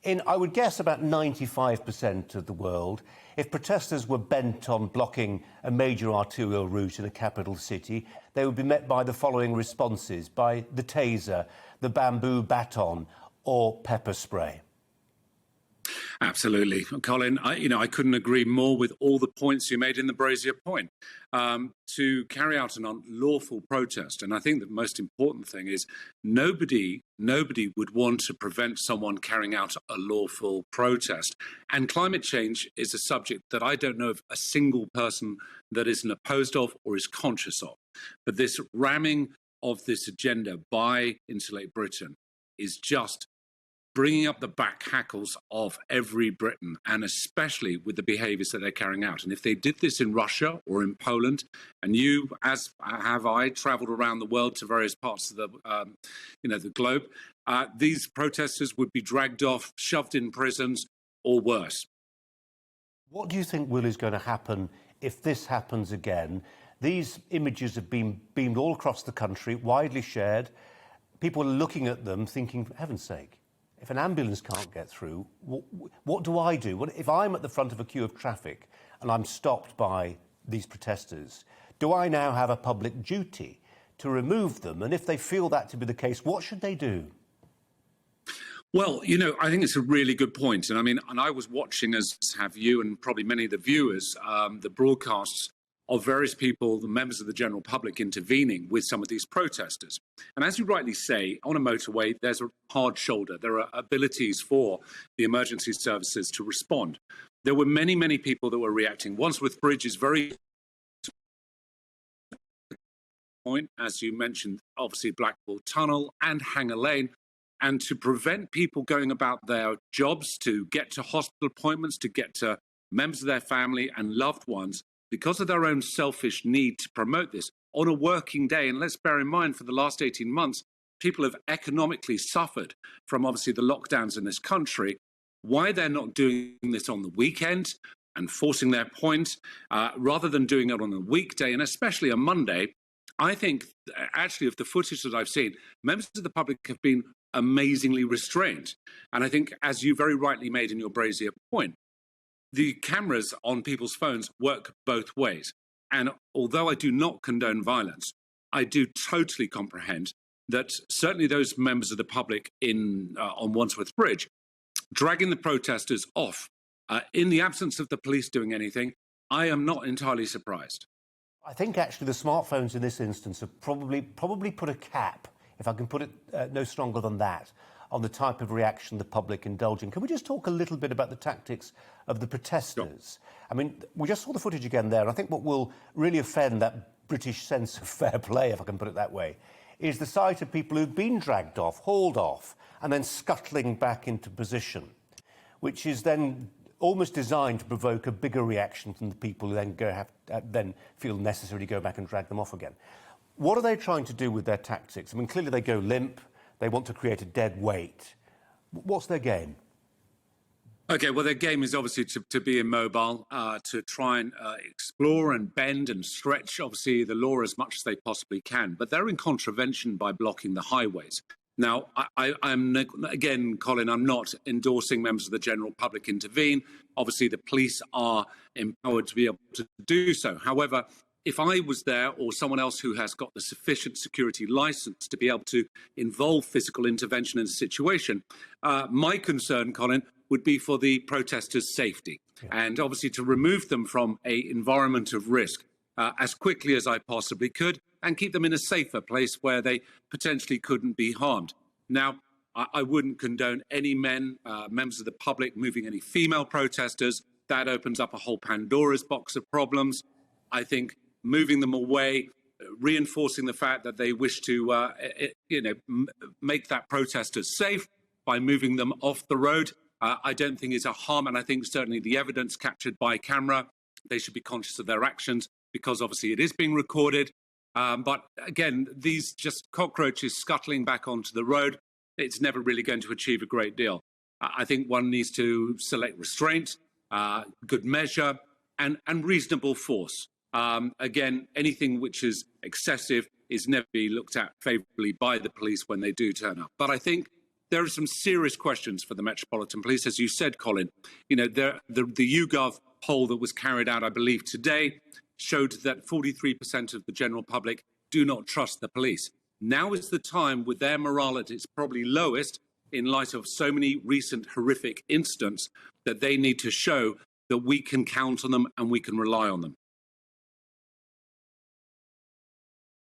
In, I would guess, about 95% of the world, if protesters were bent on blocking a major arterial route in a capital city, they would be met by the following responses: by the taser, the bamboo baton, or pepper spray. Absolutely, Colin. I couldn't agree more with all the points you made in the Brazier point. To carry out an unlawful protest, and I think the most important thing is nobody would want to prevent someone carrying out a lawful protest. And climate change is a subject that I don't know of a single person that isn't opposed of or is conscious of. But this ramming of this agenda by Insulate Britain is just bringing up the back hackles of every Briton, and especially with the behaviours that they're carrying out. And if they did this in Russia or in Poland, and you, as have I, travelled around the world to various parts of the globe, these protesters would be dragged off, shoved in prisons, or worse. What do you think, Will, is going to happen if this happens again? These images have been beamed all across the country, widely shared. People are looking at them thinking, for heaven's sake, if an ambulance can't get through, what do I do? If I'm at the front of a queue of traffic and I'm stopped by these protesters, do I now have a public duty to remove them? And if they feel that to be the case, what should they do? Well, I think it's a really good point. And I was watching, as have you and probably many of the viewers, the broadcasts of various people, the members of the general public, intervening with some of these protesters. And as you rightly say, on a motorway, there's a hard shoulder. There are abilities for the emergency services to respond. There were many, many people that were reacting. Wandsworth Bridge is very point, as you mentioned, obviously Blackwall Tunnel and Hanger Lane. And to prevent people going about their jobs, to get to hospital appointments, to get to members of their family and loved ones, because of their own selfish need to promote this on a working day. And let's bear in mind, for the last 18 months, people have economically suffered from obviously the lockdowns in this country. Why they're not doing this on the weekend and forcing their point rather than doing it on a weekday, and especially a Monday, I think actually of the footage that I've seen, members of the public have been amazingly restrained. And I think, as you very rightly made in your Brazier point, the cameras on people's phones work both ways. And although I do not condone violence, I do totally comprehend that certainly those members of the public on Wandsworth Bridge, dragging the protesters off in the absence of the police doing anything, I am not entirely surprised. I think actually the smartphones in this instance have probably put a cap, if I can put it no stronger than that, on the type of reaction the public indulge in. Can we just talk a little bit about the tactics of the protesters? Sure. I mean, we just saw the footage again there. I think what will really offend that British sense of fair play, if I can put it that way, is the sight of people who've been dragged off, hauled off, and then scuttling back into position, which is then almost designed to provoke a bigger reaction from the people who then feel necessary to go back and drag them off again. What are they trying to do with their tactics? I mean, clearly they go limp. They want to create a dead weight. What's their game? Okay, well, their game is obviously to be immobile, to try and explore and bend and stretch, obviously, the law as much as they possibly can. But they're in contravention by blocking the highways. Now, again, Colin, I'm not endorsing members of the general public intervene. Obviously, the police are empowered to be able to do so. However, if I was there, or someone else who has got the sufficient security licence to be able to involve physical intervention in a situation, my concern, Colin, would be for the protesters' safety, and obviously to remove them from an environment of risk as quickly as I possibly could, and keep them in a safer place where they potentially couldn't be harmed. Now, I wouldn't condone any members of the public moving any female protesters. That opens up a whole Pandora's box of problems. I think moving them away, reinforcing the fact that they wish to, make that protester safe by moving them off the road, I don't think is a harm. And I think certainly the evidence captured by camera, they should be conscious of their actions, because obviously it is being recorded. But again, these just cockroaches scuttling back onto the road, it's never really going to achieve a great deal. I think one needs to select restraint, good measure, and reasonable force. Again, anything which is excessive is never be looked at favourably by the police when they do turn up. But I think there are some serious questions for the Metropolitan Police. As you said, Colin, you know, the YouGov poll that was carried out, I believe, today showed that 43% of the general public do not trust the police. Now is the time, with their morale at its probably lowest, in light of so many recent horrific incidents, that they need to show that we can count on them and we can rely on them.